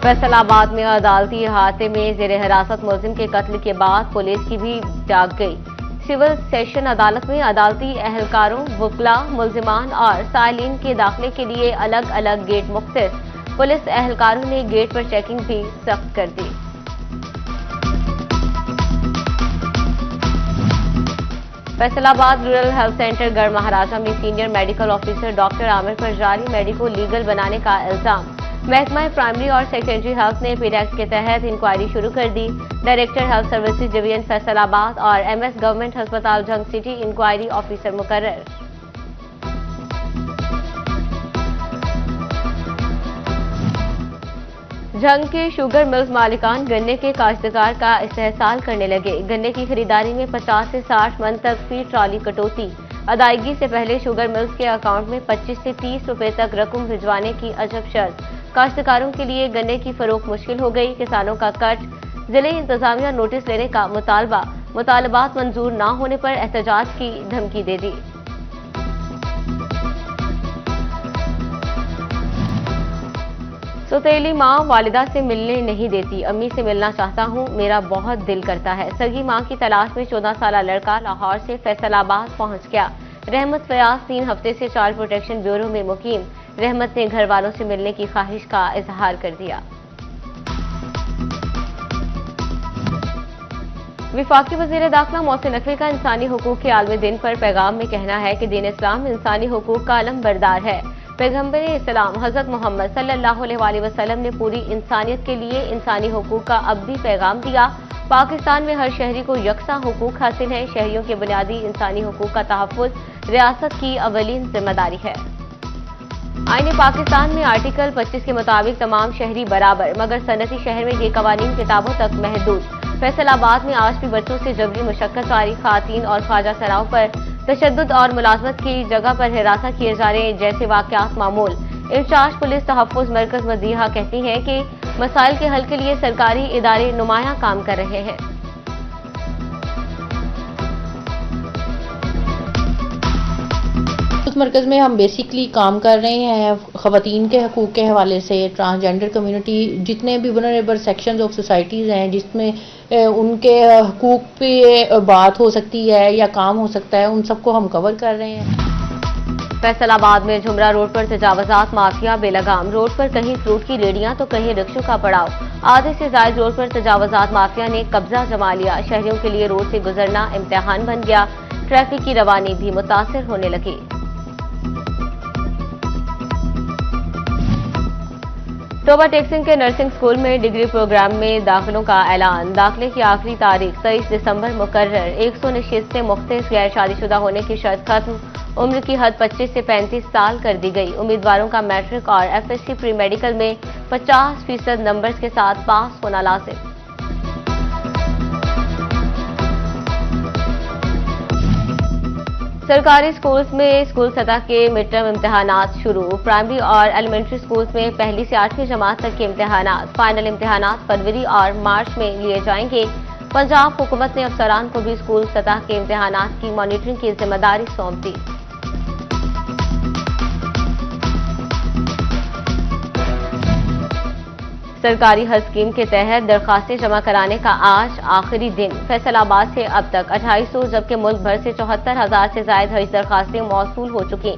फैसलाबाद में अदालती हादसे में जेर हिरासत मुलजिम के कत्ल के बाद पुलिस की भी जाग गई। सिविल सेशन अदालत में अदालती एहलकारों, वकला, मुलजिमान और साइलिन के दाखिले के लिए अलग अलग गेट मुख्तस। पुलिस एहलकारों ने गेट पर चेकिंग भी सख्त कर दी। फैसलाबाद रूरल हेल्थ सेंटर गढ़ महाराजा में senior medical officer doctor Aamir पर जारी मेडिको लीगल बनाने का इल्जाम। महकमा प्राइमरी और सेकेंडरी हेल्थ ने पीड एक्ट के तहत इंक्वायरी शुरू कर दी। Director health services division Faisalabad और एमएस गवर्नमेंट अस्पताल जंग सिटी इंक्वायरी ऑफिसर मुकर्रर। जंग के शुगर मिल्स मालिकान गन्ने के काश्तकार का इस्तेहसाल करने लगे। गन्ने की खरीदारी में 50 से 60 मन तक फी ट्रॉली कटौती। अदायगी से पहले शुगर मिल्स के अकाउंट में 25 से 30 रुपए तक रकम भिजवाने की अजब शर्त। काश्तकारों के लिए गन्ने की फरोख्त मुश्किल हो गई। किसानों का कट। जिले इंतजामिया नोटिस लेने का मुतालबा। मुतालबात मंजूर न होने पर एहतजाज की धमकी दे दी। सौतेली मां वालिदा से मिलने नहीं देती। अम्मी से मिलना चाहता हूं, मेरा बहुत दिल करता है। सगी मां की तलाश में 14 साला लड़का लाहौर से फैसलाबाद पहुंच गया। रहमत फयाज 3 हफ्ते से चाइल्ड प्रोटेक्शन ब्यूरो में मुकीम। रहमत ने घर वालों से मिलने की ख्वाहिश का इजहार कर दिया। विफाकी वजीर दाखिला मोहसिन नकवी का इंसानी हुकूक के आलमी दिन पर पैगाम में कहना है कि दीन इस्लाम इंसानी हुकूक का अलम बरदार है। पैगंबर इस्लाम हजरत मोहम्मद सल्लल्लाहु अलैहि वसल्लम ने पूरी इंसानियत के लिए इंसानी हुकूक का अब भी पैगाम दिया। पाकिस्तान में हर शहरी को यकसा हुकूक हासिल है। शहरियों के बुनियादी इंसानी हुकूक का तहफ़्फ़ुज़ रियासत की अवलीन जिम्मेदारी है। आईने पाकिस्तान में आर्टिकल 25 के मुताबिक तमाम शहरी बराबर, मगर सनती शहर में ये कवानीन किताबों तक महदूद। फैसलाबाद में आज भी बच्चों से जबरी मुशक्कत जारी। खातीन और ख्वाजा सराव पर तशद्दुद और मुलाजमत की जगह पर हिरासा किए जा रहे जैसे वाकयात मामूल। इंचार्ज पुलिस तहफ़्फ़ुज़ मरकज मदीहा कहती हैं कि मसाइल के हल के लिए सरकारी इदारे नुमायां काम कर रहे हैं। उस मरकज़ में हम बेसिकली काम कर रहे हैं ख़वातीन के हकूक़ के हवाले से, ट्रांसजेंडर कम्युनिटी, जितने भी वल्नरेबल सेक्शंस ऑफ सोसाइटीज़ हैं जिसमें उनके हकूक़ पे बात हो सकती है या काम हो सकता है, उन सबको हम कवर कर रहे हैं। फैसलाबाद में झुमरा रोड पर तजावजात माफिया बेलगाम। रोड पर कहीं फ्रूट की रेडियां तो कहीं रिक्शों का पड़ाव। आधे से जायद रोड पर तजावजात माफिया ने कब्जा जमा लिया। शहरियों के लिए रोड से गुजरना इम्तिहान बन गया। ट्रैफिक की रवानी भी मुतासिर होने लगी। तोबा टेक्सिंग के नर्सिंग स्कूल में डिग्री प्रोग्राम में दाखिलों का ऐलान। दाखिले की आखिरी तारीख 23 दिसंबर मुकर्रर। 100 नशिस्तें मुख्तलिफ गैर शादीशुदा होने की शर्त खत्म। उम्र की हद 25 से 35 साल कर दी गई। उम्मीदवारों का मैट्रिक और एफएससी प्री मेडिकल में 50% नंबर्स के साथ पास होना लाजिम। सरकारी स्कूल्स में स्कूल सतह के मिड टर्म इम्तिहानात शुरू। प्राइमरी और एलिमेंट्री स्कूल्स में पहली से 8वीं जमात तक के इम्तिहानात। फाइनल इम्तिहानात फरवरी और मार्च में लिए जाएंगे। पंजाब हुकूमत ने अफसरान को भी स्कूल सतह के इम्तिहानात की मॉनिटरिंग की जिम्मेदारी सौंप दी। सरकारी हज स्कीम के तहत दरखास्तें जमा कराने का आज आखिरी दिन। फैसलाबाद से अब तक 2800 जबकि मुल्क भर से 74,000 से ज्यादा हज दरखास्तें मौसूल हो चुकी।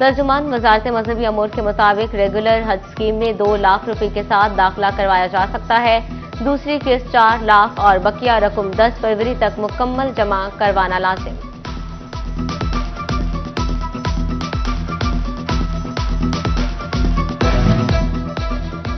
तर्जुमान वजारत मजहबी अमूर के मुताबिक रेगुलर हज स्कीम में 2 लाख रुपए के साथ दाखिला करवाया जा सकता है। दूसरी किस्त 4 लाख और बकिया रकम 10 फरवरी तक मुकम्मल जमा करवाना लाजिम।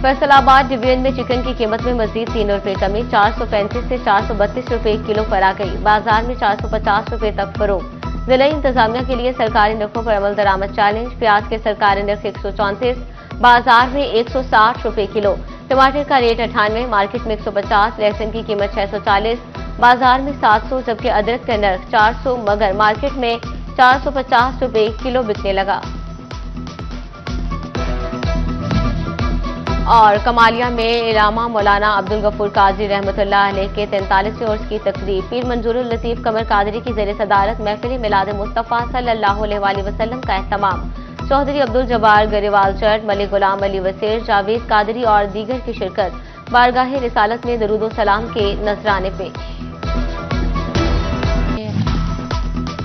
फैसलाबाद डिवीजन में चिकन की कीमत में मजीद 3 रुपए कमी। 435 से 432 रुपए किलो पर आ गई। बाजार में 450 रुपए तक फरोख्त। जिला इंतजामिया के लिए सरकारी नरखों पर अमल दरामद चैलेंज। प्याज के सरकारी नर्ख 134, बाजार में 160 रुपए किलो। टमाटर का रेट 98, मार्केट में 150। लहसुन की कीमत 640, बाजार में 700 जबकि अदरक का नर्ख 400 मगर मार्केट में 450 रुपए किलो बिकने लगा। और कमालिया में इलामा मौलाना अब्दुल गफूर कादरी रहमतुल्लाह अलैह के 43वें उर्स की तकरीब। पीर मंजूरुल लतीफ कमर कादरी की ज़ेर सदारत महफिल मिलाद मुस्तफ़ा सल्लल्लाहु अलैहि वसल्लम का एहतमाम। चौधरी अब्दुल जब्बार गरेवाल चर्च, मलिक गुलाम अली वसीर, जावेद कादरी और दीगर की शिरकत। बारगाह रिसालत में दरूद व सलाम के नजराने पेश।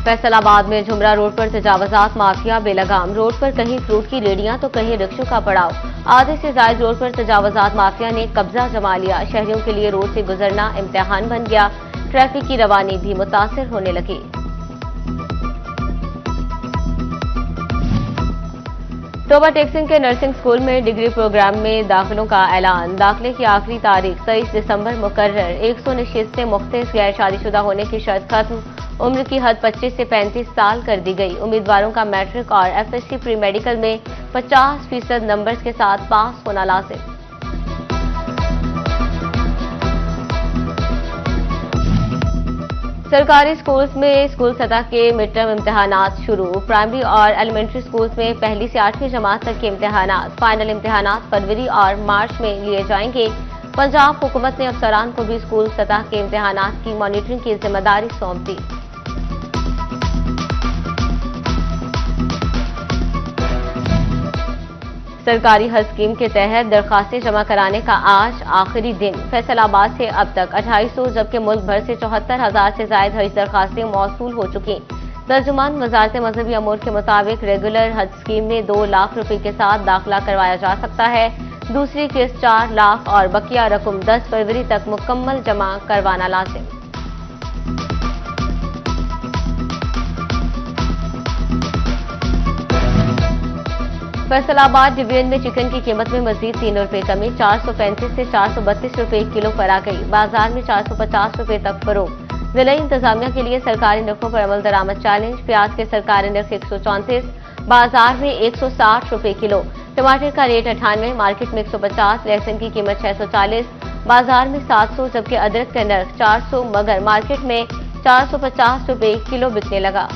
फैसलाबाद में झुमरा रोड पर तजावजात माफिया बेलगाम। रोड पर कहीं फ्रूट की रेडियां तो कहीं रिक्शों का पड़ाव। आधे से ज्यादा रोड पर तजावजात माफिया ने कब्जा जमा लिया। शहरियों के लिए रोड से गुजरना इम्तिहान बन गया। ट्रैफिक की रवानी भी मुतासिर होने लगी। तोबा टेक्सिंग के नर्सिंग स्कूल में डिग्री प्रोग्राम में दाखिलों का ऐलान। दाखिले की आखिरी तारीख 23 दिसंबर मुकर्रर। 100 नशिस्तें मुख्तलिफ गैर शादीशुदा होने की शर्त खत्म। उम्र की हद 25 से 35 साल कर दी गई। उम्मीदवारों का मैट्रिक और एफएससी प्री मेडिकल में 50% नंबर्स के साथ पास होना लाजिम। सरकारी स्कूल्स में स्कूल सतह के मिड टर्म इम्तिहानात शुरू। प्राइमरी और एलिमेंट्री स्कूल्स में पहली से 8वीं जमात तक के इम्तिहानात। फाइनल इम्तिहानात फरवरी और मार्च में लिए जाएंगे। पंजाब हुकूमत ने अफसरान को भी स्कूल सतह के इम्तिहानात की मॉनिटरिंग की जिम्मेदारी सौंप दी। सरकारी हज स्कीम के तहत दरखास्तें जमा कराने का आज आखिरी दिन। फैसलाबाद से अब तक 2800 जबकि मुल्क भर से 74,000 से ज्यादा हज दरखास्तें मौसूल हो चुकी। तर्जुमान वजारत मजहबी अमूर के मुताबिक रेगुलर हज स्कीम में 2 लाख रुपए के साथ दाखिला करवाया जा सकता है। दूसरी किस्त 4 लाख और बकिया रकम 10 फरवरी तक मुकम्मल जमा करवाना लाजिम। फैसलाबाद डिवीजन में चिकन की कीमत में मजीद 3 रुपए कमी। 435 से 432 रुपए किलो पर आ गई। बाजार में 450 रुपए तक फरोख्त। जिला इंतजामिया के लिए सरकारी नरखों पर अमल दरामद चैलेंज। प्याज के सरकारी नर्ख 134, बाजार में 160 रुपए किलो। टमाटर का रेट 98, मार्केट में 150। लहसुन की कीमत 640, बाजार में 700 जबकि अदरक का नर्ख 400 मगर मार्केट में 450 रुपए किलो बिकने लगा।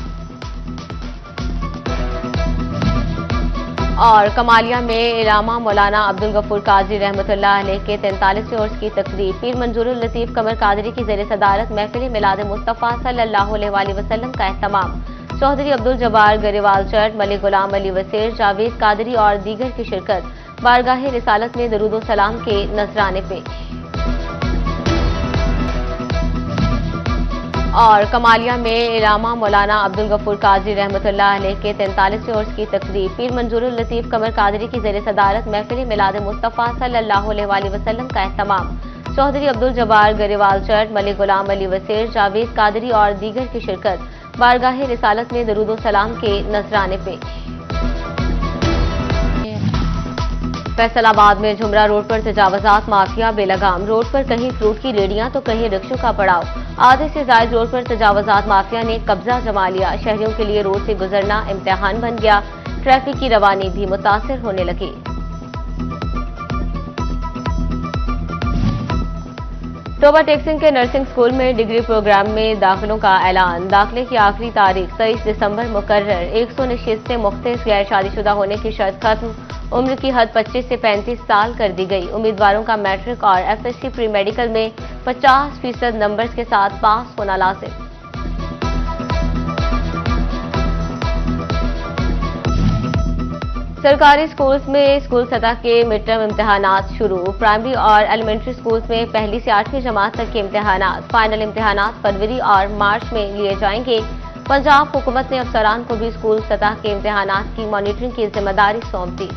और कमालिया में इलामा मौलाना अब्दुल गफूर कादरी रहमतुल्लाह अलैह के 43वें उर्स की तकरीब। पीर मंजूरुल लतीफ कमर कादरी की ज़ेर सदारत महफिल मिलाद मुस्तफ़ा सल्लल्लाहु अलैहि वसल्लम का एहतमाम। चौधरी अब्दुल जब्बार गरेवाल चर्च, मलिक गुलाम अली वसीर, जावेद कादरी और दीगर की शिरकत। बारगाह रिसालत में दरूद व सलाम के नजराने पेश। और कमालिया में इलामा मौलाना अब्दुल गफूर कादरी रहमतुल्लाह अलैह के 43वें उर्स की तकरीब। पीर मंजूरुल लतीफ कमर कादरी की ज़ेर सदारत महफिल मिलाद मुस्तफ़ा सल्लल्लाहु अलैहि वसल्लम का एहतमाम। चौधरी अब्दुल जब्बार गरेवाल चर्च, मलिक गुलाम अली वसीर, जावेद कादरी और दीगर की शिरकत। बारगाह रिसालत में दरूद व सलाम के नजराने पेश। फैसलाबाद में झुमरा रोड पर तजावजात माफिया बेलगाम। रोड पर कहीं फ्रूट की रेडियां तो कहीं रिक्शों का पड़ाव। आधे से ज्यादा रोड पर तजावजात माफिया ने कब्जा जमा लिया। शहरियों के लिए रोड से गुजरना इम्तिहान बन गया। ट्रैफिक की रवानी भी मुतासिर होने लगी। तोबा टेक्सिंग के नर्सिंग स्कूल में डिग्री प्रोग्राम में दाखिलों का ऐलान। दाखिले की आखिरी तारीख 23 दिसंबर मुकर्रर। 100 नशिस्तें मुख्तलिफ गैर शादीशुदा होने की शर्त खत्म। उम्र की हद 25 से 35 साल कर दी गई। उम्मीदवारों का मैट्रिक और एफएससी प्री मेडिकल में 50% नंबर्स के साथ पास होना लाजिम। सरकारी स्कूल्स में स्कूल सतह के मिड टर्म इम्तिहानात शुरू। प्राइमरी और एलिमेंट्री स्कूल्स में पहली से 8वीं जमात तक के इम्तिहानात। फाइनल इम्तिहानात फरवरी और मार्च में लिए जाएंगे। पंजाब हुकूमत ने अफसरान को भी स्कूल सतह के इम्तिहानात की मॉनिटरिंग की जिम्मेदारी सौंप दी।